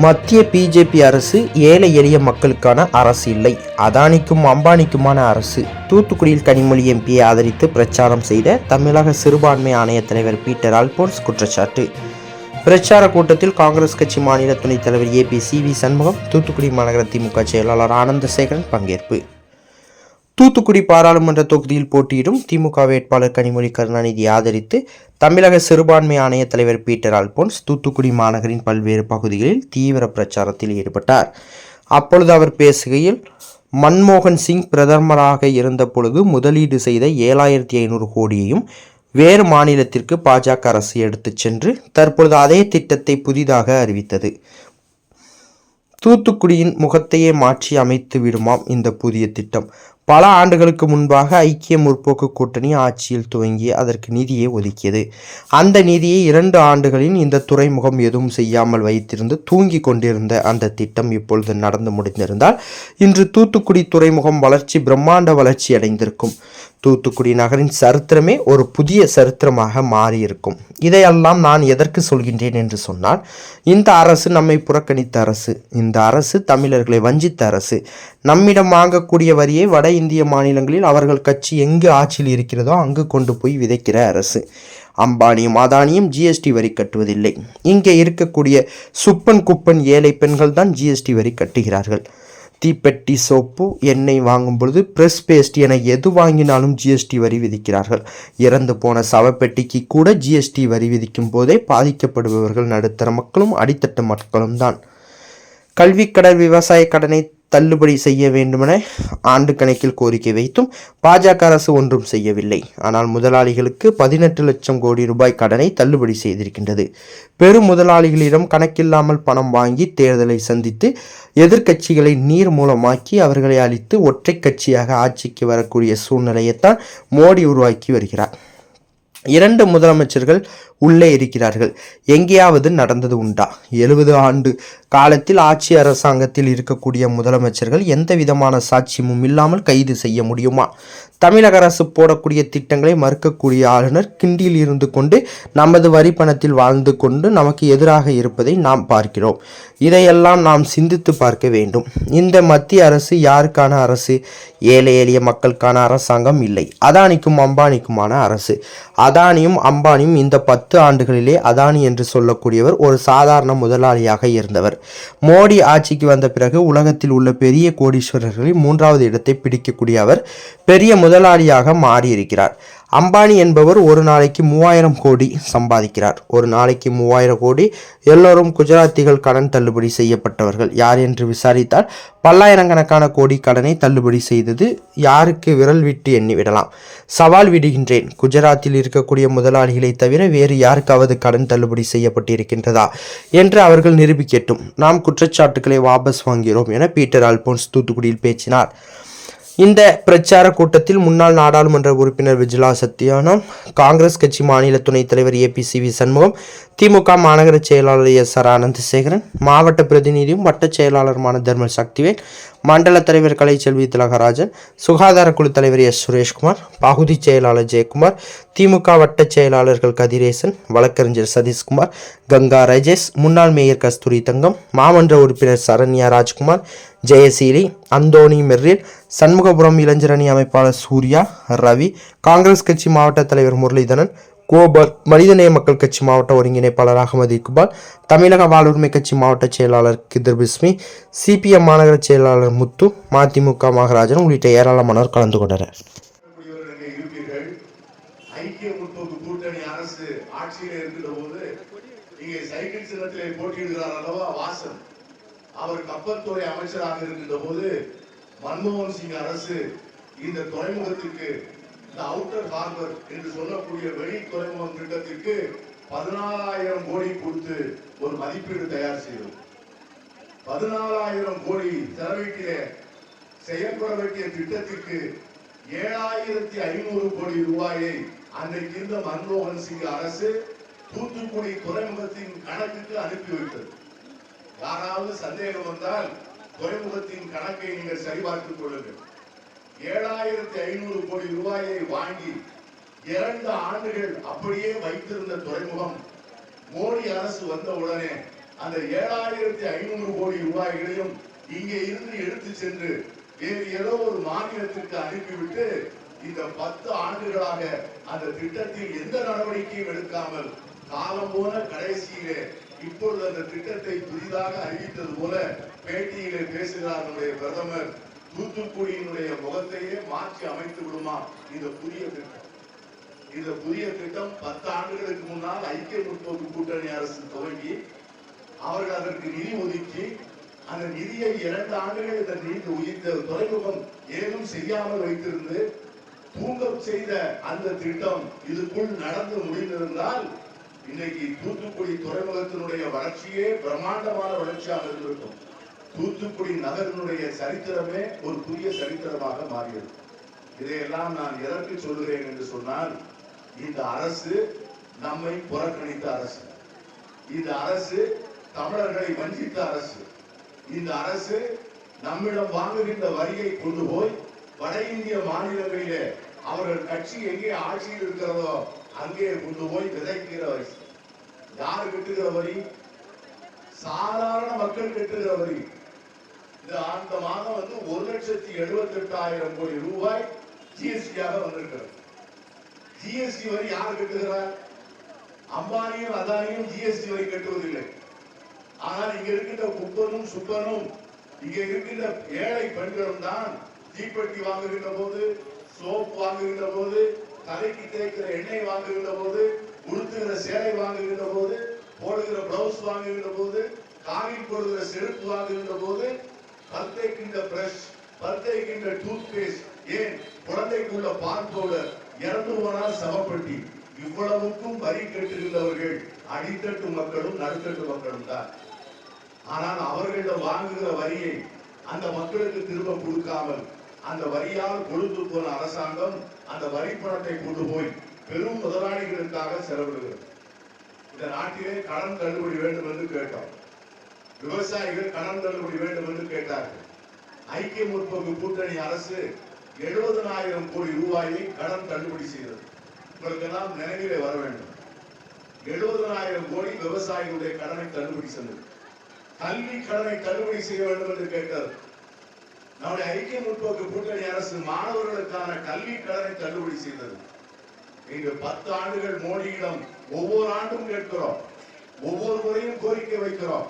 மத்திய பிஜேபி அரசு ஏழை எளிய மக்களுக்கான அரசு இல்லை, அதானிக்கும் அம்பானிக்குமான அரசு. தூத்துக்குடியில் கனிமொழி எம்பியை ஆதரித்து பிரச்சாரம் செய்த தமிழக சிறுபான்மை ஆணைய தலைவர் பீட்டர் அல்போன்ஸ் குற்றச்சாட்டு. பிரச்சார கூட்டத்தில் காங்கிரஸ் கட்சி மாநில துணைத் தலைவர் சி.வி. சண்முகம், தூத்துக்குடி மாநகர திமுக செயலாளர் ஆனந்தசேகரன் பங்கேற்பு. தூத்துக்குடி பாராளுமன்ற தொகுதியில் போட்டியிடும் திமுக வேட்பாளர் கனிமொழி கருணாநிதியை ஆதரித்து தமிழக சிறுபான்மை ஆணைய தலைவர் பீட்டர் அல்போன்ஸ் தூத்துக்குடி மாநகரின் பல்வேறு பகுதிகளில் தீவிர பிரச்சாரத்தில் ஈடுபட்டார். அப்பொழுது அவர் பேசுகையில், மன்மோகன் சிங் பிரதமராக இருந்த பொழுது முதலீடு செய்த 7,500 கோடியையும் வேறு மாநிலத்திற்கு பாஜக அரசு எடுத்துச் சென்று தற்பொழுது அதே திட்டத்தை புதிதாக அறிவித்தது. தூத்துக்குடியின் முகத்தையே மாற்றி அமைத்து விடுமாம் இந்த புதிய திட்டம். பல ஆண்டுகளுக்கு முன்பாக ஐக்கிய முற்போக்கு கூட்டணி ஆட்சியில் துவங்கி அதற்கு நிதியை ஒதுக்கியது. அந்த நிதியை 2 ஆண்டுகளில் இந்த துறைமுகம் எதுவும் செய்யாமல் வைத்திருந்து தூங்கி கொண்டிருந்த அந்த திட்டம் இப்பொழுது நடந்து முடிந்திருந்தால் இன்று தூத்துக்குடி துறைமுகம் பிரம்மாண்ட வளர்ச்சி அடைந்திருக்கும். தூத்துக்குடி நகரின் சரித்திரமே ஒரு புதிய சரித்திரமாக மாறியிருக்கும். இதையெல்லாம் நான் எதற்கு சொல்கின்றேன் என்று சொன்னால், இந்த அரசு நம்மை புறக்கணித்த அரசு, இந்த அரசு தமிழர்களை வஞ்சித்த அரசு. நம்மிடம் வாங்கக்கூடிய வரியை வட இந்திய மாநிலங்களில் அவர்கள் கட்சி எங்கு ஆட்சியில் இருக்கிறதோ அங்கு கொண்டு போய் விதைக்கிற அரசு. அம்பானியும் அதானியும் ஜிஎஸ்டி வரி கட்டுவதில்லை. இங்கே இருக்கக்கூடிய சுப்பன் குப்பன் ஏழை பெண்கள் தான் ஜிஎஸ்டி வரி கட்டுகிறார்கள். தீப்பெட்டி, சோப்பு, எண்ணெய் வாங்கும் பொழுது பிரஸ் பேஸ்ட் என எது வாங்கினாலும் ஜிஎஸ்டி வரி விதிக்கிறார்கள். இறந்து போன சவப்பெட்டிக்கு கூட ஜிஎஸ்டி வரி விதிக்கும் போதே பாதிக்கப்படுபவர்கள் நடுத்தர மக்களும் அடித்தட்டு மக்களும் தான். கல்வி கடன், விவசாய கடனை தள்ளுபடி செய்ய வேண்டுமென ஆண்டு கணக்கில் கோரிக்கை வைத்தும் பாஜக அரசு ஒன்றும் செய்யவில்லை. ஆனால் முதலாளிகளுக்கு 18 லட்சம் கோடி ரூபாய் கடனை தள்ளுபடி செய்திருக்கின்றது. பெரும் முதலாளிகளிடம் கணக்கில்லாமல் பணம் வாங்கி தேர்தலை சந்தித்து எதிர்க்கட்சிகளை நீர் மூலமாக்கி அவர்களை அழித்து ஒற்றை கட்சியாக ஆட்சிக்கு வரக்கூடிய சூழ்நிலையைத்தான் மோடி உருவாக்கி வருகிறார். 2 முதலமைச்சர்கள் உள்ளே இருக்கிறார்கள். எங்கேயாவது நடந்தது உண்டா? 70 ஆண்டு காலத்தில் ஆட்சி அரசாங்கத்தில் இருக்கக்கூடிய முதலமைச்சர்கள் எந்த விதமான சாட்சியமும் இல்லாமல் கைது செய்ய முடியுமா? தமிழக அரசு போடக்கூடிய திட்டங்களை மறுக்கக்கூடிய ஆளுநர் கிண்டியில் இருந்து கொண்டு நமது வரி பணத்தில் வாழ்ந்து கொண்டு நமக்கு எதிராக இருப்பதை நாம் பார்க்கிறோம். இதையெல்லாம் நாம் சிந்தித்து பார்க்க வேண்டும். இந்த மத்திய அரசு யாருக்கான அரசு? ஏழை எளிய மக்களுக்கான அரசாங்கம் இல்லை, அதானிக்கும் அம்பானிக்குமான அரசு. அதானியும் அம்பானியும் இந்த 10 ஆண்டுகளிலே அதானி என்று சொல்லக்கூடியவர் ஒரு சாதாரண முதலாளியாக இருந்தவர். மோடி ஆட்சிக்கு வந்த பிறகு உலகத்தில் உள்ள பெரிய கோடீஸ்வரர்களில் 3வது இடத்தை பிடிக்கக்கூடிய அவர் பெரிய முதலாளியாக மாறியிருக்கிறார். அம்பானி என்பவர் ஒரு நாளைக்கு 3000 கோடி சம்பாதிக்கிறார். ஒரு நாளைக்கு 3000 கோடி. எல்லோரும் குஜராத்திகள் கடன் தள்ளுபடி செய்யப்பட்டவர்கள். யார் என்று விசாரித்தால் பல்லாயிரக்கணக்கான கோடி கடனை தள்ளுபடி செய்தது யாருக்கு விரல் விட்டு எண்ணிவிடலாம். சவால் விடுகின்றேன், குஜராத்தில் இருக்கக்கூடிய முதலாளிகளை தவிர வேறு யாருக்காவது கடன் தள்ளுபடி செய்யப்பட்டிருக்கின்றதா என்று அவர்கள் நிரூபிக்கட்டும். நாம் குற்றச்சாட்டுக்களை வாபஸ் வாங்கிறோம் என பீட்டர் அல்போன்ஸ் தூத்துக்குடியில் பேசினார். இந்த பிரச்சார கூட்டத்தில் முன்னாள் நாடாளுமன்ற உறுப்பினர் விஜிலா சத்யானம், காங்கிரஸ் கட்சி மாநில துணைத் தலைவர் சி.வி. சண்முகம், திமுக மாநகர செயலாளர் எஸ்.ஆர். ஆனந்தசேகரன், மாவட்ட பிரதிநிதியும் வட்ட செயலாளருமான தர்மல் சக்திவேல், மண்டல தலைவர் கலைச்செல்வி திலகராஜன், சுகாதார குழு தலைவர் எஸ். சுரேஷ்குமார், பகுதி செயலாளர் ஜெயக்குமார், திமுக வட்ட செயலாளர்கள் கதிரேசன், வழக்கறிஞர் சதீஷ்குமார், கங்கா ராஜேஷ், முன்னாள் மேயர் கஸ்தூரி தங்கம், மாமன்ற உறுப்பினர் சரண்யா ராஜ்குமார், ஜெயசீலி, அந்தோனி மெர்ரில், சண்முகபுரம் இளைஞரணி அமைப்பாளர் சூர்யா, ரவி, காங்கிரஸ் கட்சி மாவட்ட தலைவர் முரளிதரன், கோபால், மனிதநேய மக்கள் கட்சி மாவட்ட ஒருங்கிணைப்பாளர் அகமது இக்பால், தமிழக வாழ்வுரிமை கட்சி மாவட்ட செயலாளர் கிதர் பிஸ்மி, சிபிஎம் மாநகர செயலாளர் முத்து, மதிமுக மகராஜன் உள்ளிட்ட ஏராளமானோர் கலந்து கொண்டனர். அவர் கப்பல் துறை அமைச்சராக இருக்கின்ற போது மன்மோகன் சிங் அரசு இந்த துறைமுகத்திற்கு, இந்த அவுட்டர் ஹார்பர் என்று சொல்லக்கூடிய வெளி துறைமுகம் திட்டத்திற்கு 14,000 கோடி கொடுத்து ஒரு மதிப்பீடு தயார் செய்தோம். 14,000 கோடி செலவீட்டிலே செயல்பட வேண்டிய திட்டத்திற்கு 7,500 கோடி ரூபாயை அன்றைக்கு இருந்த மன்மோகன் சிங் அரசு தூத்துக்குடி துறைமுகத்தின் கணக்குக்கு அனுப்பி வைத்தது. யாராவது சந்தேகம் வந்தால் துறைமுகத்தின் கணக்கை நீங்கள் சரிபார்த்துக் கொள்ளுங்கள். 7,500 கோடி ரூபாயை வாங்கி 2 ஆண்டுகள் அப்படியே வைத்திருந்த துறைமுகம் மோடி அரசு வந்த உடனே அந்த 7,500 கோடி ரூபாய்களையும் இங்கே இருந்து எடுத்து சென்று வேறு ஏதோ ஒரு மாநிலத்திற்கு அனுப்பிவிட்டு இந்த 10 ஆண்டுகளாக அந்த திட்டத்தில் எந்த நடவடிக்கையும் எடுக்காமல் காலம் போன கடைசியிலே இப்பொழுது அந்த திட்டத்தை புதிதாக அறிவித்தது போல பேட்டியிலே பேசுகிறார் நம்முடைய பிரதமர். தூத்துக்குடியினுடைய முகத்தையே மாற்றி அமைத்து விடுமா இந்த புதிய திட்டம். இந்த புதிய திட்டம் 10 ஆண்டுகளுக்கு முன்னால் ஐக்கிய முற்போக்கு கூட்டணி அரசு துவங்கி அவர்கள் அதற்கு நிதி ஒதுக்கி அந்த நிதியை 2 ஆண்டுகள் இந்த துறைமுகம் ஏதும் செய்யாமல் வைத்திருந்து தூங்க செய்த அந்த திட்டம் இதுக்குள் நடந்து முடிந்திருந்தால் இன்னைக்கு தூத்துக்குடி துறைமுகத்தினுடைய வளர்ச்சியே பிரம்மாண்டமான வளர்ச்சியாக இருந்திருக்கும். தூத்துக்குடி நகரினுடைய சரித்திரமே ஒரு புதிய சரித்திரமாக மாறியது. இதையெல்லாம் நான் எதற்கு சொல்கிறேன் என்று சொன்னால், இந்த அரசு நம்மை புறக்கணித்த அரசு, இந்த அரசு தமிழர்களை வஞ்சித்த அரசு, இந்த அரசு நம்மிடம் வாங்குகின்ற வரியை கொண்டு போய் வட இந்திய மாநிலங்களிலே அவர்கள் கட்சி எங்கே ஆட்சியில் இருக்கிறதோ அங்கே கொண்டு போய் விதைக்கிற வரி. யார் கட்டுகிற வரி? சாதாரண மக்கள் கட்டுகிற வரி. அந்த மாதம் 1,78,000 கோடி ரூபாய் ஜிஎஸ்டியாக வந்திருக்கிறது. ஜிஎஸ்டி வரி யார் கட்டுகிறார்? அம்பானியும் அதானியும் ஜிஎஸ்டி வரி கட்டுவதில்லை. ஆனால் இங்க இருக்கின்ற குப்பனும் சுப்பனும் இங்க இருக்கின்ற ஏழை பெண்களும் தான் தீப்பெட்டி வாங்குகின்ற போது, சோப் வாங்குகின்ற போது, தலைக்கு தேய்க்கிற எண்ணெய் வாங்குகின்ற போது, உடுத்துகிற சேலை வாங்குகின்ற போது, போடுகிற பிளவுஸ் வாங்குகின்ற போது, காலில் போடுகிற செருப்பு வாங்குகின்ற போது, பல்தைக்கின்ற பிரஷ், பல்தைக்கின்ற டூத் பேஸ்ட், ஏன் குழந்தைக்குள்ள பால் பவுடர், இறந்து போனால் சமப்பட்டி, இவ்வளவுக்கும் வரி கட்டுகின்றவர்கள் அடித்தட்டு மக்களும் நடுத்தட்டு மக்களும் தான். ஆனால் அவர்களிடம் வாங்குகிற வரியை அந்த மக்களுக்கு திரும்ப கொடுக்காமல் அந்த வரியால் கொழுந்து போன அரசாங்கம் அந்த வரி பணத்தை கொண்டு போய் பெரும் முதலாளிகளுக்காக செலவிடுகிறது. இந்த நாட்டிலே கடன் தள்ளுபடி வேண்டும் என்று கேட்டோம். விவசாயிகள் கடன் தள்ளுபடி வேண்டும் என்று கேட்டார்கள். ஐக்கிய முற்போக்கு கூட்டணி அரசு 70,000 கோடி ரூபாயை கடன் தள்ளுபடி செய்தது. உங்களுக்கு எல்லாம் நினைவிலே வர வேண்டும். 70,000 கோடி விவசாயிகளுடைய கடனை தள்ளுபடி செய்தது. கல்வி கடனை தள்ளுபடி செய்ய வேண்டும் என்று கேட்டது. நம்முடைய ஐக்கிய முற்போக்கு கூட்டணி அரசு மாணவர்களுக்கான கல்வி கடனை தள்ளுபடி செய்தது. இங்கு 10 ஆண்டுகள் மோடியிடம் ஒவ்வொரு ஆண்டும் கேட்கிறோம், ஒவ்வொரு முறையும் கோரிக்கை வைக்கிறோம்.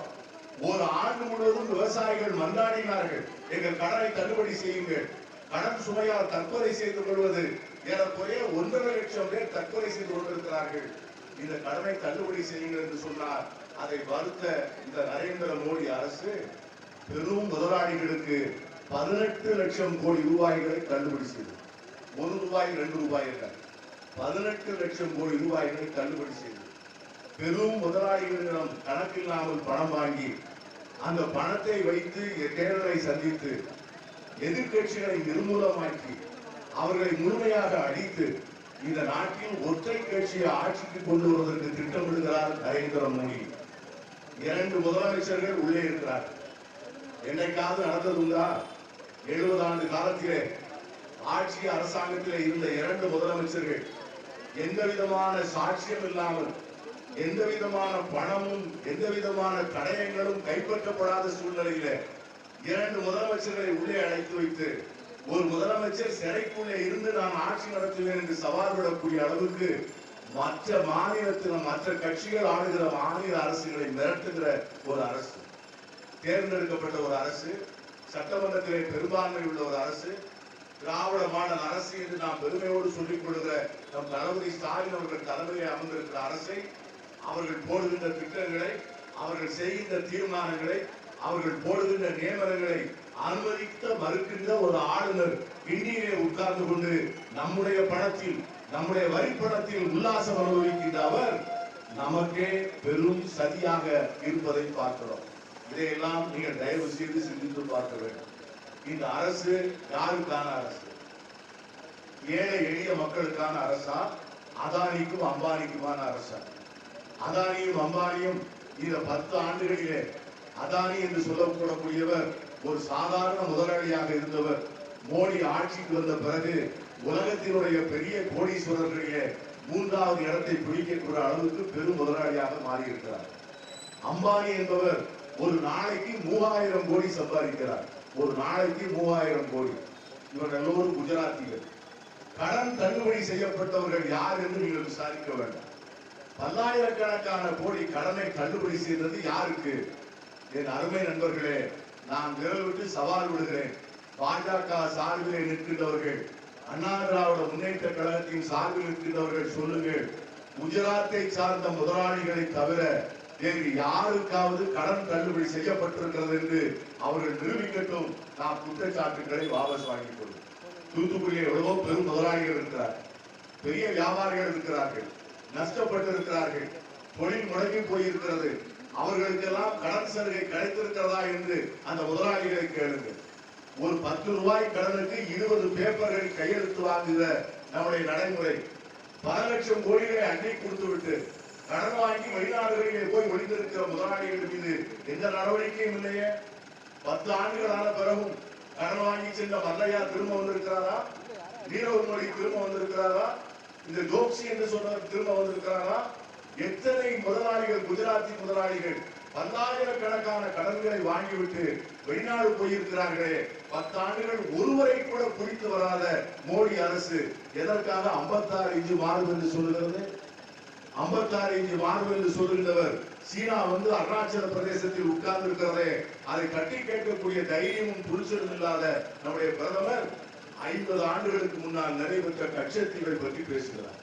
ஒரு ஆண்டு முழுவதும் விவசாயிகள் மன்றாடினார்கள், எங்கள் கடனை தள்ளுபடி செய்யுங்கள். கடன் சுமையால் தற்கொலை செய்து கொள்வது ஏறக்குறைய 1.5 லட்சம் பேர் தற்கொலை செய்து கொண்டிருக்கிறார்கள். இந்த கடனை தள்ளுபடி செய்யுங்கள் என்று சொன்னார். அதை மறுத்த இந்த நரேந்திர மோடி அரசு பெரும் முதலாளிகளுக்கு 18 லட்சம் கோடி ரூபாய்களை தள்ளுபடி செய்தது. 1 ரூபாய் 2 ரூபாய் அல்ல, 18 லட்சம் கோடி ரூபாய்களை தள்ளுபடி செய்தது. பெரும் முதலாளிகளிடம் கணக்கில்லாமல் பணம் வாங்கி அந்த பணத்தை வைத்து தேர்தலை சந்தித்து எதிர்கட்சிகளை நிர்மூலமாக்கி அவர்களை முழுமையாக அழித்து இந்த நாட்டில் ஒற்றை கட்சியை ஆட்சிக்கு கொண்டு வருவதற்கு திட்டமிடுகிறார் நரேந்திர மோடி. 2 முதலமைச்சர்கள் உள்ளே இருக்கிறார். என்னைக்காவது நடந்ததுண்டா? 70 ஆண்டு காலத்திலே ஆட்சி அரசாங்கத்திலே இருந்த 2 முதலமைச்சர்கள் எந்த விதமான சாட்சியம் இல்லாமல், எந்த விதமான பணமும், எந்த விதமான தடயங்களும் கைப்பற்றப்படாத சூழ்நிலையில 2 முதலமைச்சர்களை உள்ளே அழைத்து வைத்து ஒரு முதலமைச்சர் சிறைக்குள்ளே இருந்து நான் ஆட்சி நடத்துவேன் என்று சவால் விடக்கூடிய அளவுக்கு மற்ற மாநிலத்தில் மற்ற கட்சிகள் ஆளுகிற மாநில அரசுகளை மிரட்டுகிற ஒரு அரசு, தேர்ந்தெடுக்கப்பட்ட ஒரு அரசு, சட்டமன்றத்திலே பெரும்பான்மை உள்ள ஒரு அரசு, திராவிட மாடல் அரசு என்று நாம் பெருமையோடு சொல்லிக் கொள்கிற நம் தளபதி ஸ்டாலின் அவர்கள் தலைமையை அமர்ந்திருக்கிற அரசை, அவர்கள் போடுகின்ற திட்டங்களை, அவர்கள் செய்கின்ற தீர்மானங்களை, அவர்கள் போடுகின்ற நியமனங்களை அனுமதிக்க மறுக்கின்ற ஒரு ஆளுநர் இந்தியிலே உட்கார்ந்து கொண்டு நம்முடைய பணத்தில், நம்முடைய வரி பணத்தில் உல்லாசம் அனுபவிக்கின்ற அவர் நமக்கே பெரும் சதியாக இருப்பதை பார்க்கிறோம். இதையெல்லாம் நீங்கள் தயவு செய்து சிந்தித்து பார்க்க வேண்டும். இந்த அரசு யாருக்கான அரசு? ஏழை எளிய மக்களுக்கான அரசா? அதானிக்கும் அம்பானிக்குமான அரசா? அதானியும் அம்பானியும் இந்த 10 ஆண்டுகளிலே, அதானி என்று சொல்லக்கூடக்கூடியவர் ஒரு சாதாரண முதலாளியாக இருந்தவர், மோடி ஆட்சிக்கு வந்த பிறகு உலகத்தினுடைய பெரிய கோடீஸ்வரர்களிலே 3வது இடத்தை பிடிக்கக்கூடிய அளவுக்கு பெரும் முதலாளியாக மாறியிருக்கிறார். அம்பானி என்பவர் ஒரு நாளைக்கு 3000 கோடி சம்பாதிக்கிறார். ஒரு நாளைக்கு 3000 கோடி. இவர்கள் எல்லோரும் குஜராத்திகள். கடன் தள்ளுபடி செய்யப்பட்டவர்கள் யார் என்று நீங்கள் விசாரிக்க வேண்டாம். பல்லாயிரக்கணக்கான கோடி கடனை தள்ளுபடி செய்தது யாருக்கு? என் அருமை நண்பர்களே, நான் விரல் விட்டு சவால் விடுகிறேன். பாஜக சார்பிலே நிற்கின்றவர்கள், அண்ணா திராவிட முன்னேற்ற கழகத்தின் சார்பில் நிற்கின்றவர்கள் சொல்லுங்கள், குஜராத்தை சார்ந்த முதலாளிகளை தவிர வேறு யாருக்காவது கடன் தள்ளுபடி செய்யப்பட்டிருக்கிறது என்று அவர்கள் நிரூபிக்கட்டும். நாம் குற்றச்சாட்டுகளை வாபஸ் வாங்கிக் கொள்ளும். தூத்துக்குடியில் எவ்வளவோ பெரும் முதலாளிகள் இருக்கிறார்கள், பெரிய வியாபாரிகள் இருக்கிறார்கள், நஷ்டப்பட்டு இருக்கிறார்கள், தொழில் முடங்கி போயிருக்கிறது. அவர்களுக்கெல்லாம் கடன் சலுகை கிடைத்திருக்கிறதா என்று அந்த முதலாளிகளை கேளுங்கள். ஒரு 10 ரூபாய் கடனுக்கு 20 பேப்பர்கள் கையெழுத்து வாங்குகிற நம்முடைய நடைமுறை. பல லட்சம் கோடிகளை அள்ளி கொடுத்து விட்டு கடன் வாங்கி வெளிநாடுகளிலே போய் ஒளிந்திருக்கிற முதலாளிகள் மீது எந்த நடவடிக்கையும் இல்லையே. 10 ஆண்டுகள் ஆன பிறகும் கடன் வாங்கி சென்ற மல்லையா திரும்ப வந்திருக்கிறாரா? நீரவ் மோடி திரும்ப வந்திருக்கிறாரா? இந்த ஜோக்சி என்று சொன்னவர் திரும்ப வந்திருக்கிறாரா? எத்தனை முதலாளிகள், குஜராத்தி முதலாளிகள் பல்லாயிரக்கணக்கான கடன்களை வாங்கிவிட்டு வெளிநாடு போயிருக்கிறார்களே. 10 ஆண்டுகள் ஒருவரை கூட குறித்து வராத மோடி அரசு எதற்காக 56 இன்ச்சு மார்பு என்று சொல்லுகிறது? 56 இன்ச்சு மார்பு என்று சொல்லுகின்றவர் சீனா வந்து அருணாச்சல பிரதேசத்தில் உட்கார்ந்து இருக்கிறதே, அதை கட்டி கேட்கக்கூடிய தைரியமும் புரிச்சலும் இல்லாத நம்முடைய பிரதமர் 50 ஆண்டுகளுக்கு முன்னால் நடைபெற்ற கட்சத்தீவை பற்றி பேசுகிறார்.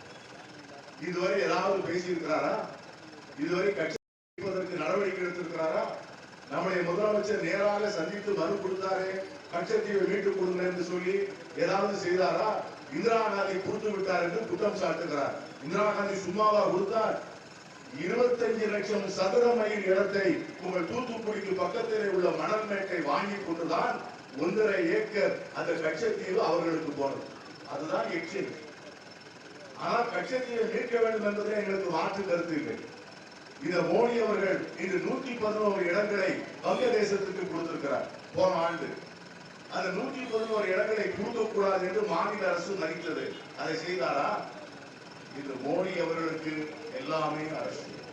இதுவரை ஏதாவது பேசியிருக்கிறாரா? இதுவரை கட்சி நடவடிக்கை எடுத்திருக்கிறாரா? நம்முடைய முதலமைச்சர் நேராக சந்தித்து மனு கொடுத்தாரே, கட்சத்தீவை மீட்டுக் கொடுங்க என்று சொல்லி ஏதாவது செய்தாரா? இந்திரா காந்தி கொடுத்து விட்டார் என்று குற்றம் சாட்டுகிறார். இந்திரா காந்தி சும்மாவா கொடுத்தார்? 25 லட்சம் சதுர மைல் இடத்தை உங்கள் தூத்துக்குடிக்கு பக்கத்திலே உள்ள மணல் மேட்டை வாங்கி கொண்டுதான் 1.5 ஏக்கர் அந்த கட்சத்தீவு அவர்களுக்கு போனது. அதுதான் எக்ஸ்சேஞ்ச். ஆனால் கட்சத்தீவை மீட்க வேண்டும் என்பதே எங்களுக்கு மாற்று கருத்து இல்லை. இந்த மோடி அவர்கள் இன்று 111 இடங்களை வங்கதேசத்துக்கு கொடுத்திருக்கிறார் போன ஆண்டு. அந்த 111 இடங்களை கொடுக்கக்கூடாது என்று மாநில அரசு நடித்தது. அதை செய்தாரா? இந்த மோடி அவர்களுக்கு எல்லாமே அரசியல்,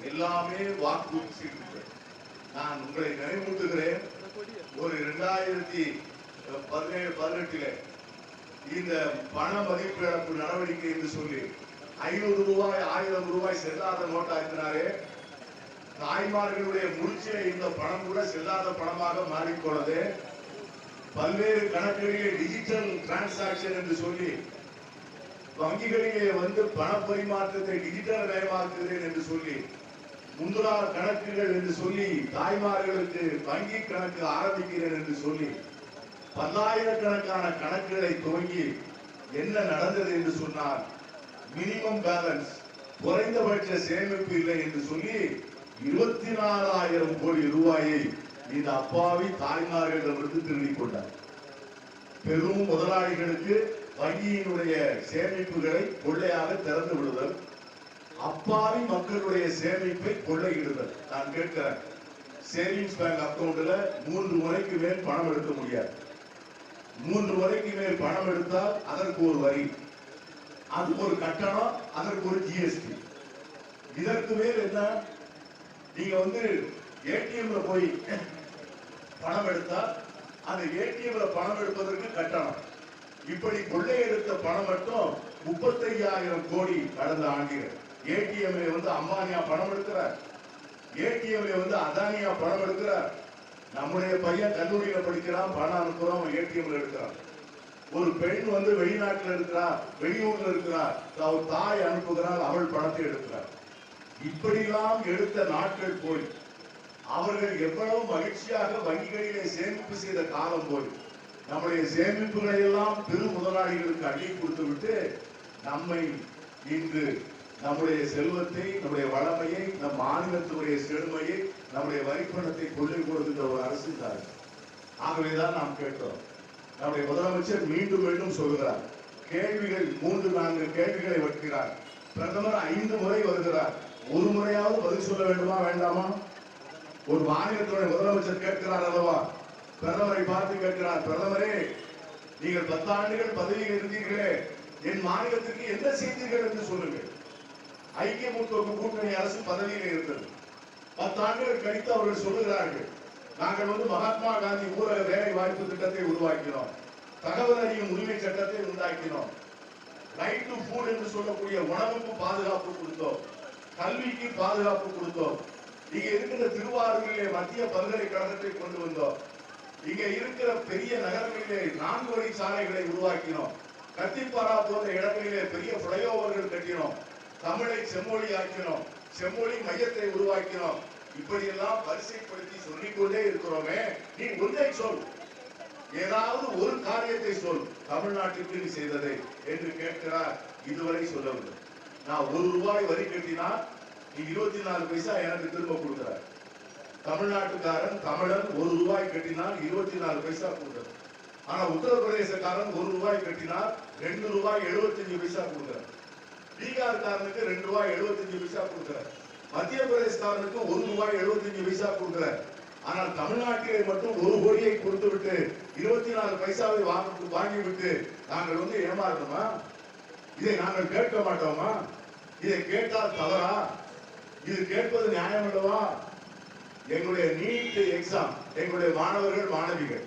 எல்லாமே வாக்குறுதி. நான் உங்களை நினைவூட்டுகிறேன், ஒரு 2017-18 இந்த பண மதிப்பு இழப்பு நடவடிக்கை என்று சொல்லி 500 ரூபாய் 1000 ரூபாய் செல்லாத நோட்டாக்கினாரே. தாய்மார்களுடைய முடிச்சிலே இந்த பணம் கூட செல்லாத பணமாக மாறிப்போனது. பல்வேறு கணக்குகளிலே டிஜிட்டல் டிரான்சாக்சன் என்று சொல்லி வங்கிகளிலே வந்து பண பரிமாற்றத்தை டிஜிட்டல் மயமாக்குகிறேன் என்று சொல்லி, முந்துரா கணக்குகள் என்று சொல்லி, தாய்மார்களுக்கு வங்கி கணக்கு ஆரம்பிக்கிறேன் என்று சொல்லி பல்லாயிரக்கணக்கான கணக்குகளை துவங்கி என்ன நடந்தது என்று சொன்னால், மினிமம் பேலன்ஸ், குறைந்தபட்ச சேமிப்பு இல்லை என்று சொல்லி 24,000 கோடி ரூபாயை இந்த அப்பாவி தாய்மார்களிடமிருந்து திருடிக் கொண்டார். பெரும் முதலாளிகளுக்கு வங்கியினுடைய சேமிப்புகளை கொள்ளையாக திறந்து விடுதல், அப்பாவி மக்களுடைய சேமிப்பை கொள்ளையிடுதல். நான் கேட்கிறேன், சேவிங்ஸ் பேங்க் அக்கவுண்ட்ல 3 முறைக்கு மேல் பணம் எடுக்க முடியாது. 3 முறைக்கு மேல் பணம் எடுத்தால் அதற்கு ஒரு வரி, அதுக்கு ஒரு கட்டணம், அதற்கு ஒரு ஜிஎஸ்டி. இதற்கு மேல் என்ன? நீங்க வந்து ஏடிஎம்ல போய் பணம் எடுத்தால் அந்த ஏடிஎம்ல பணம் எடுப்பதற்கு கட்டணம். இப்படி கொள்ளையெடுத்த பணம் மட்டும் 35,000 கோடி கடந்த ஆண்டுகள். ஏடிஎம்ல வந்து அம்பானியா பணம் எடுக்கிறார், ஏடிஎம்ல வந்து அதானியா பணம் எடுக்கிறார். நம்முடைய பையன் கல்லூரியில படிக்கிறான், பணம் அனுப்புறோம், ஏடிஎம்ல எடுக்கிறான். ஒரு பெண் வந்து வெளிநாட்டில் இருக்கிறார், வெளியூர்ல இருக்கிறார், அவர் தாய் அனுப்புகிறார், அவள் பணத்தை எடுக்கிறார். இப்படிலாம் எடுத்த நாட்கள் போய் அவர்கள் எவ்வளவு மகிழ்ச்சியாக வங்கிகளிலே சேமிப்பு செய்த காலம் போய் நம்முடைய சேமிப்புகளை எல்லாம் பெரு முதலாளிகளுக்கு அள்ளி கொடுத்து விட்டு நம்மை இன்று நம்முடைய செல்வத்தை, நம்முடைய வளமையை, நம் மாநிலத்தினுடைய செழுமையை, நம்முடைய வரிப்பணத்தை கொள்ளை கொடுக்கின்ற ஒரு அரசு தான். ஆகவேதான் நாம் கேட்டோம். நம்முடைய முதலமைச்சர் மீண்டும் மீண்டும் சொல்கிறார், கேள்விகள் 3-4 கேள்விகளை வைக்கிறார். பிரதமர் 5 முறை வருகிறார். ஒரு முறையாவது பதில் சொல்ல வேண்டுமா வேண்டாமா? ஒரு மாநிலத்துடைய முதலமைச்சர் கேட்கிறார் அல்லவா, பிரதமரை பார்த்து கேட்கிறார், பிரதமரே நீங்கள் 10 ஆண்டுகள் பதவியில் இருந்தீர்களே, என் மாநிலத்திற்கு என்ன செய்தீர்கள் என்று சொல்லுங்கள். ஐக்கிய முற்போக்கு கூட்டணி அரசு பதவியில் இருந்தது. 10 ஆண்டுகள் கழித்து அவர்கள் சொல்லுகிறார்கள், நாங்கள் மகாத்மா காந்தி ஊரக வேலை வாய்ப்பு திட்டத்தை உருவாக்கினோம், தகவல் அறியும் உரிமை சட்டத்தை உண்டாக்கினோம், ரைட் டு ஃபுட் என்று சொல்லக்கூடிய உணவுக்கு பாதுகாப்பு கொடுத்தோம், கல்விக்கு பாதுகாப்பு கொடுத்தோம், இங்க இருக்கிற திருவாரூரிலே மத்திய பல்கலைக்கழகத்தை கொண்டு வந்தோம், இங்க இருக்கிற பெரிய நகரங்களிலே 4 வழி சாலைகளை உருவாக்கினோம், கத்திப்பாரா போன்ற இடங்களிலே பெரிய பிளைஓவர்கள் கட்டினோம், தமிழை செம்மொழி ஆக்கினோம், செம்மொழி மையத்தை உருவாக்கினோம். இப்படி எல்லாம் வரிசைப்படுத்தி சொல்லிக்கொண்டே இருக்கிறோமே, நீ ஒன்றை சொல், ஏதாவது ஒரு காரியத்தை சொல், தமிழ்நாட்டுக்கு நீ செய்ததை என்று கேட்கிறார். இதுவரை சொல்லவில்லை. நான் 1 ரூபாய் வரி கட்டினால் நீ 24 பைசா எனக்கு திரும்ப கொடுக்கிறார். தமிழ்நாட்டுக்காரன் தமிழன் 1 ரூபாய் கட்டினால் 24 பைசா கொடுக்கிறார். ஆனா உத்தரப்பிரதேசக்காரன் 1 ரூபாய் கட்டினால் 2 ரூபாய் 75 பைசா கொடுக்கிறார். பீகார்காரனுக்கு 2 ரூபாய் 75 பைசா கொடுக்கிறார். மத்திய பிரதேசக்காரனுக்கு 1 ரூபாய் 75 பைசா கொடுக்கிறார். ஆனால் தமிழ்நாட்டிலே மட்டும் 1 கோடியை கொடுத்து விட்டு 24 பைசாவை வாங்கிவிட்டு நாங்கள் ஏமாறணுமா? இதை நாங்கள் கேட்க மாட்டோமா? இதை கேட்டால் தவறா? இது கேட்பது நியாயம் அல்லவா? எங்களுடைய நீட் எக்ஸாம், எங்களுடைய மாணவர்கள் மாணவிகள்,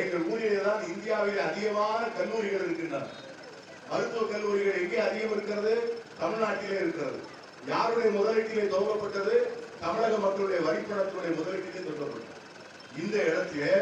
எங்கள் ஊரிலே தான் இந்தியாவில் அதிகமான கல்லூரிகள் இருக்கின்றன. மருத்துவக் கல்லூரிகள் எங்கே அதிகம் இருக்கிறது? தமிழ்நாட்டிலே இருக்கிறது. யாருடைய முதலீட்டிலே துவங்கப்பட்டது? தமிழக மக்களுடைய வரிப்பணத்துடைய முதலீட்டிலே துவங்கப்பட்டது. இந்த இடத்திலே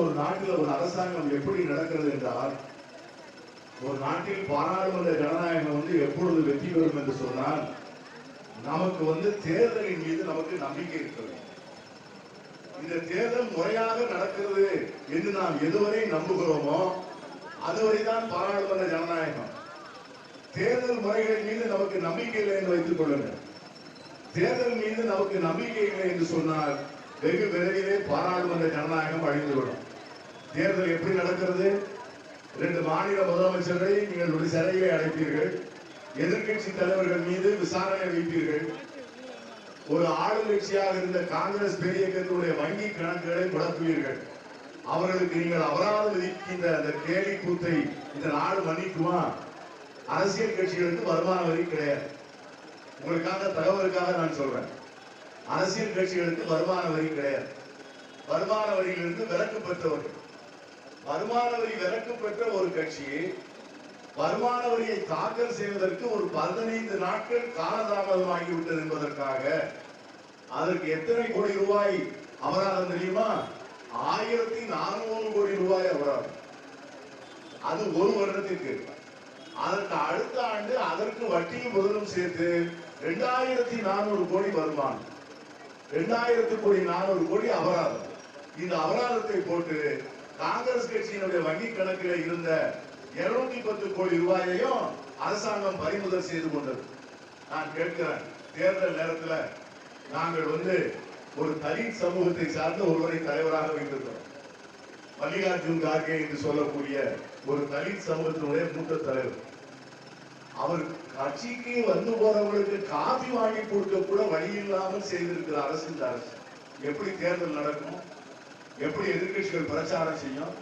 ஒரு நாட்டில் ஒரு அரசாங்கம் எப்படி நடக்கிறது என்றால், ஒரு நாட்டில் பாராளுமன்ற ஜனநாயகம் எப்பொழுது வெற்றி பெறும் என்று சொன்னால், நமக்கு தேர்தலின் மீது நமக்கு நம்பிக்கை இருக்கிறது. இந்த தேர்தல் முறையாக நடக்கிறது என்று நாம் எதுவரை நம்புகிறோமோ அதுவரைதான் பாராளுமன்ற ஜனநாயகம். தேர்தல் முறைகளின் மீது நமக்கு நம்பிக்கை இல்லை என்று வைத்துக் கொள்ளுங்கள். தேர்தல் மீது நமக்கு நம்பிக்கை இல்லை என்று சொன்னால் வெகு விரைவிலே பாராளுமன்ற ஜனநாயகம் அழிந்துவிடும். தேர்தல் எப்படி நடக்கிறது? 2 மாநில முதலமைச்சர்களை நீங்கள் ஒரு சிறையிலே அடைப்பீர்கள், எதிர்கட்சி தலைவர்கள் மீது விசாரணை வைப்பீர்கள், ஒரு ஆளுங்கட்சியாக இருந்த காங்கிரஸ் பேரியக்கத்தினுடைய வங்கி கணக்குகளை முடக்குவீர்கள். அவர்களுக்கு நீங்கள் அபராதம் விதிக்கின்ற அந்த கேலி கூத்தை இந்த நாடு மன்னிக்குமா? அரசியல் கட்சிகளுக்கு வருமான வரி கிடையாது. உங்களுக்காக தகவலுக்காக நான் சொல்றேன், அரசியல் கட்சிகளுக்கு வருமான வரி கிடையாது. வருமான வரியிலிருந்து விலக்கு பெற்றவர்கள். வருமான வரி விலக்கு பெற்ற ஒரு கட்சி வருமான வரியை தாக்கல் செய்வதற்கு ஒரு 15 நாட்கள் காலதாமதமாகிவிட்டது என்பதற்காக அதற்கு எத்தனை கோடி ரூபாய் அபராதம் தெரியுமா? 1400 கோடி ரூபாய் அபராதம். அது ஒரு வருடத்திற்கு. அதற்கு அடுத்த ஆண்டு அதற்கு வட்டியும் முதலும் சேர்த்து 2400 கோடி வருமானம், 2400 கோடி அபராதம். இந்த அபராதத்தை போட்டு காங்கிரஸ் கட்சியினுடைய வங்கி கணக்கில் இருந்த 210 கோடி ரூபாயையும் அரசாங்கம் பறிமுதல் செய்து கொண்டது. நான் கேட்கிறேன், தேர்தல் நேரத்தில் நாங்கள் ஒரு தலித் சமூகத்தை சார்ந்த ஒருவரை தலைவராக வைத்திருக்கிறோம். மல்லிகார்ஜுன் கார்கே என்று சொல்லக்கூடிய ஒரு தலித் சமூகத்தினுடைய மூத்த தலைவர். அவர் கட்சிக்கு போறவங்களுக்கு காபி வாங்கி கொடுக்க கூட வழி இல்லாமல் செய்திருக்கிற அரசு இந்த அரசு. எப்படி தேர்தல் நடக்கும்? எப்படி எதிர்கட்சிகள் பிரச்சாரம் செய்யும்?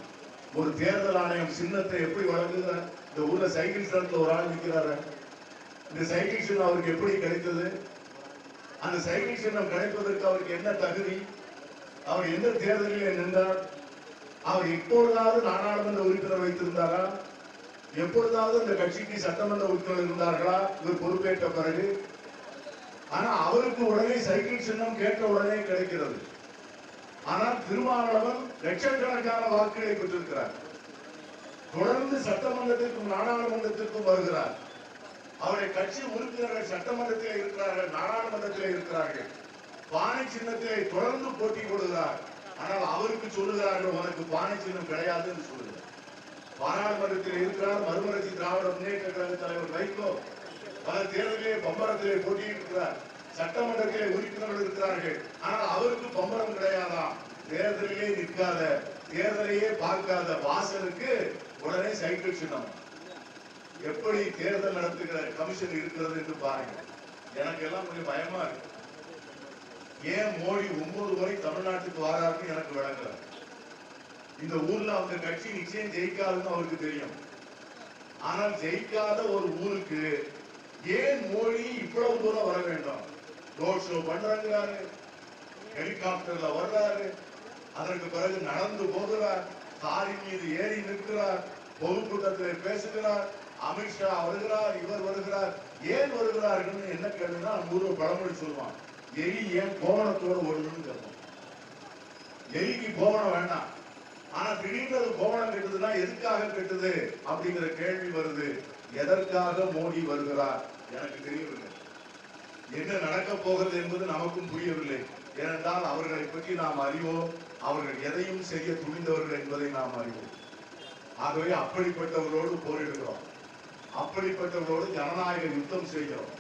ஒரு தேர்தல் ஆணையம் சின்னத்தை எப்படி வழங்குகிற? இந்த ஊர்ல சைக்கிள் சின்னத்துல ஒரு ஆள் நிற்கிறாரு. இந்த சைக்கிள் சின்னம் அவருக்கு எப்படி கிடைத்தது? அந்த சைக்கிள் சின்னம் கிடைப்பதற்கு அவருக்கு என்ன தகுதி? அவர் எந்த தேர்தலில் நின்றார்? அவர் எப்பொழுதாவது நாடாளுமன்ற உறுப்பினர் வைத்திருந்தாரா? எப்பொழுதாவது இந்த கட்சிக்கு சட்டமன்ற உறுப்பினர் இருந்தார்களா இவர் பொறுப்பேற்ற பிறகு? ஆனா அவருக்கு உடனே சைக்கிள் சின்னம் கேட்ட உடனே கிடைக்கிறது. ஆனால் திருமாவளவன் லட்சக்கணக்கான வாக்குகளை பெற்றிருக்கிறார். தொடர்ந்து சட்டமன்றத்திற்கும் நாடாளுமன்றத்திற்கும் வருகிறார். அவருடைய கட்சி உறுப்பினர்கள் சட்டமன்றத்தில் இருக்கிறார்கள், நாடாளுமன்றத்தில் இருக்கிறார்கள். பானை சின்னத்திலே தொடர்ந்து போட்டி போடுகிறார். ஆனால் அவருக்கு சொல்லுகிறார்கள், உனக்கு பானை சின்னம் கிடையாது என்று சொல்லுகிறார். பாராளுமன்றத்தில் இருக்கிறார். மறுமலர்ச்சி திராவிட முன்னேற்ற கழக தலைவர் வைகோ பல தேர்தலிலே பம்பரத்திலே போட்டியிட்டிருக்கிறார். சட்டமன்றத்திலே உறுப்பினர்கள் இருக்கிறார்கள். ஆனால் அவருக்கு பம்பரம் கிடையாதா? தேர்தலிலே நிற்காத தேர்தலையே பார்க்காத வாசலுக்கு உடனே சைக்கிள் சின்னம். எப்படி தேர்தல் நடத்துகிற கமிஷன் இருக்கிறது என்று பாருங்க. எனக்கு எல்லாம் கொஞ்சம் பயமா இருக்கு. ஏன் மோடி 9 முறை தமிழ்நாட்டுக்கு வராருன்னு எனக்கு விளங்கல. இந்த ஊர்ல அவங்க கட்சி நிச்சயம் ஜெயிக்காதுன்னு அவருக்கு தெரியும். ஆனால் ஜெயிக்காத ஒரு ஊருக்கு ஏன் மோடி இவ்வளவு தூரம் வர வேண்டும்? ரோட் ஷோ பண்றாரு, ஹெலிகாப்டர்ல வர்றாரு, அதற்கு பிறகு நடந்து போகிறார், காரின் மீது ஏறி நிற்கிறார், பொதுக்கூட்டத்தில் பேசுகிறார், அமித்ஷா வருகிறார், இவர் வருகிறார். ஏன் வருகிறார்கள் என்ன கேளுன்னா ஊர்வ பழமொழி சொல்லுவான், எலி ஏன் கோவணத்தோடு ஓடுதுன்னு கேட்போம். எலிக்கு கோவணம் வேண்டாம், ஆனா திடீர்னு கோவணம் கெட்டுதுன்னா எதுக்காக கெட்டுது அப்படிங்கிற கேள்வி வருது. எதற்காக மோடி வருகிறார் எனக்கு தெரியவில்லை. என்ன நடக்க போகிறது என்பது நமக்கும் புரியவில்லை. ஏனென்றால் அவர்களை பற்றி நாம் அறிவோம், அவர்கள் எதையும் செய்ய துணிந்தவர்கள் என்பதை நாம் அறிவோம். ஆகவே அப்படிப்பட்டவர்களோடு போரிடுகிறோம், அப்படிப்பட்டவர்களோடு ஜனநாயக யுத்தம் செய்கிறோம்.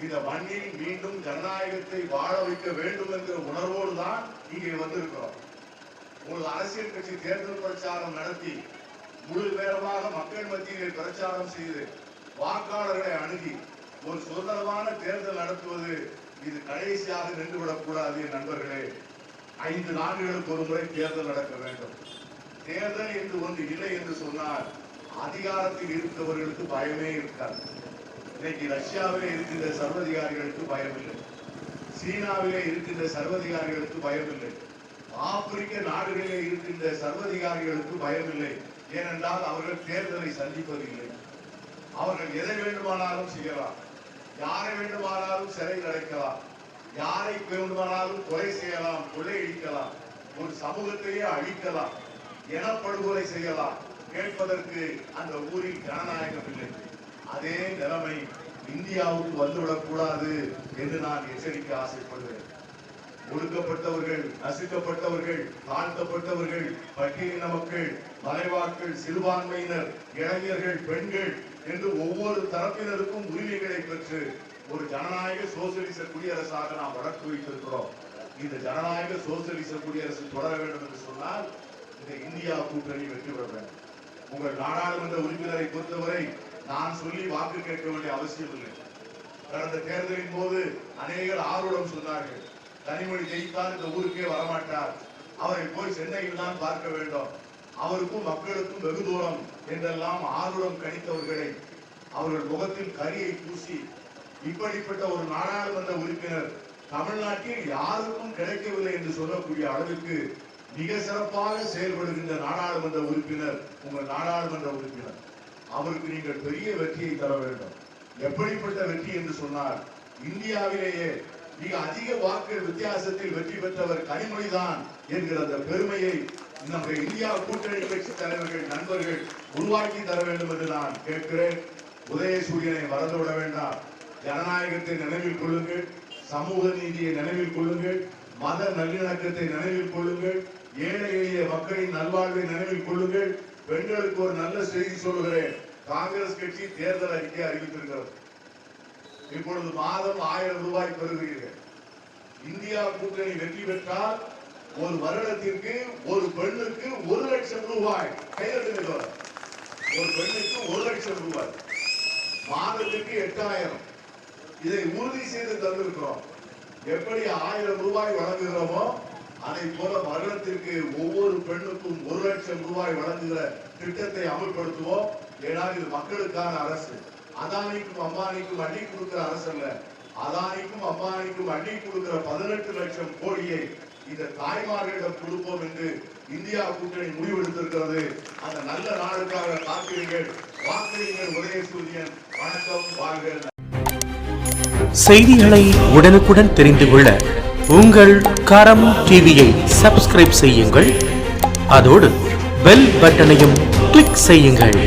இந்த மண்ணில் மீண்டும் ஜனநாயகத்தை வாழ வைக்க வேண்டும் என்கிற உணர்வோடு தான் இங்கே வந்திருக்கிறோம். ஒரு அரசியல் கட்சி தேர்தல் பிரச்சாரம் நடத்தி முழு நேரமாக மக்கள் மத்தியிலே பிரச்சாரம் செய்து வாக்காளர்களை அணுகி ஒரு சுதந்திரமான தேர்தல் நடத்துவது இது கடைசியாக நின்றுவிடக் கூடாது. நண்பர்களே, 5 நாடுகளுக்கு ஒரு முறை தேர்தல் நடக்க வேண்டும். தேர்தல் என்று ஒன்று இல்லை என்று சொன்னால் அதிகாரத்தில் இருப்பவர்களுக்கு பயமே இருக்காது. இன்னைக்கு ரஷ்யாவிலே இருக்கின்ற சர்வதிகாரிகளுக்கு பயமில்லை, சீனாவிலே இருக்கின்ற சர்வதிகாரிகளுக்கு பயமில்லை, ஆப்பிரிக்க நாடுகளிலே இருக்கின்ற சர்வதிகாரிகளுக்கு பயமில்லை. ஏனென்றால் அவர்கள் தேர்தலை சந்திப்பதில்லை. அவர்கள் எதை வேண்டுமானாலும் செய்யலாம், யாரை வேண்டுமானாலும் சிறையில் அடைக்கலாம், யாரை வேண்டுமானாலும் கொலை செய்யலாம், கொள்ளையடிக்கலாம், ஒரு சமூகத்தையே அழிக்கலாம், இனப்படுகொலை செய்யலாம். கேட்பதற்கு அந்த ஊரில் ஜனநாயகம் இல்லை. அதே நிலைமை இந்தியாவுக்கு வந்துவிடக் கூடாது என்று நான் எச்சரிக்க ஆசைப்படுகிறேன். ஒடுக்கப்பட்டவர்கள், நசுக்கப்பட்டவர்கள், தாழ்த்தப்பட்டவர்கள், பட்டியலின மக்கள், மலைவாழ்கள், சிறுபான்மையினர், இளைஞர்கள், பெண்கள் என்று ஒவ்வொரு தரப்பினருக்கும் உரிமைகளை பெற்று ஒரு ஜனநாயக சோசியலிச குடியரசாக நாம் வளர்த்து வைத்திருக்கிறோம். இந்த ஜனநாயக சோசியலிச குடியரசு தொடர வேண்டும் என்று சொன்னால் இந்த இந்தியா கூட்டணி வெற்றி பெற வேண்டும். உங்கள் நாடாளுமன்ற உறுப்பினரை பொறுத்தவரை நான் சொல்லி வாக்கு கேட்க வேண்டிய அவசியம் இல்லை. கடந்த தேர்தலின் போது அநேகர் ஆர்வம் சொன்னார்கள், கனிமொழி ஜெயித்தால் இந்த ஊருக்கே வரமாட்டார், அவரை போய் சென்னையில் தான் பார்க்க வேண்டும், அவருக்கும் மக்களுக்கும் வெகு தூரம் என்றெல்லாம் ஆர்வம் கணித்தவர்களை அவர்கள் முகத்தில் கரியை பூசி இப்படிப்பட்ட ஒரு நாடாளுமன்ற உறுப்பினர் தமிழ்நாட்டில் யாருக்கும் கிடைக்கவில்லை என்று சொல்லக்கூடிய அளவுக்கு மிக சிறப்பாக செயல்படுகின்ற நாடாளுமன்ற உறுப்பினர் உங்கள் நாடாளுமன்ற உறுப்பினர். அவருக்கு நீங்கள் பெரிய வெற்றியை தர வேண்டும். எப்படிப்பட்ட வெற்றி என்று சொன்னால் இந்தியாவிலேயே மிக அதிக வாக்கு வித்தியாசத்தில் வெற்றி பெற்றவர் கனிமொழிதான் என்கிற அந்த பெருமையை நம்முடைய இந்தியா கூட்டணி கட்சி தலைவர்கள், நண்பர்கள் உருவாக்கி தர வேண்டும் என்று நான் கேட்கிறேன். உதயசூரியனை மறந்துவிட வேண்டாம். ஜனநாயகத்தை நினைவில் கொள்ளுங்கள், சமூக நீதியை நினைவில் கொள்ளுங்கள், மத நல்லிணக்கத்தை நினைவில் கொள்ளுங்கள், ஏழை எளிய மக்களின் நல்வாழ்வை நினைவில் கொள்ளுங்கள். பெண்களுக்கு ஒரு நல்ல செய்தி சொல்லுகிறேன். காங்கிரஸ் கட்சி தேர்தல் அறிக்கை அறிவித்திருக்கிறது. இப்பொழுது மாதம் 1000 ரூபாய் பெறுகிறீர்கள். இந்தியா கூட்டணி வெற்றி பெற்றால் ஒரு வருடத்திற்கு ஒரு பெண்ணுக்கு 1 லட்சம் ரூபாய் கையெழுத்து. ஒரு பெண்ணுக்கு 1 லட்சம் ரூபாய், மாதத்திற்கு 8000. இதை உறுதி செய்து தந்திருக்கிறோம். எப்படி 1000 ரூபாய் வழங்குகிறோமோ அதை போல வருடத்திற்கு ஒவ்வொரு பெண்ணுக்கும் 1 லட்சம் ரூபாய் வழங்குகிற திட்டத்தை அமல்படுத்துவோம். ஏனால் இது மக்களுக்கான அரசு. அதானிக்கும் அம்பானிக்கும் அள்ளி கொடுக்கிற அரசு அல்ல. அதானிக்கும் அம்பானிக்கும் அள்ளி கொடுக்கிற 18 லட்சம் கோடியை இந்த தாய்மார்களிடம் கொடுப்போம் என்று இந்தியா கூட்டணி முடிவெடுத்திருக்கிறது. அந்த நல்ல நாளுக்காக காப்பீர்கள், வாக்களிங்கள். உதயசூரியன். வணக்கம், வாழ்க. செய்திகளை உடனுக்குடன் தெரிந்து கொள்ள உங்கள் கரம் டிவியை சப்ஸ்கிரைப் செய்யுங்கள். அதோடு பெல் பட்டனையும் கிளிக் செய்யுங்கள்.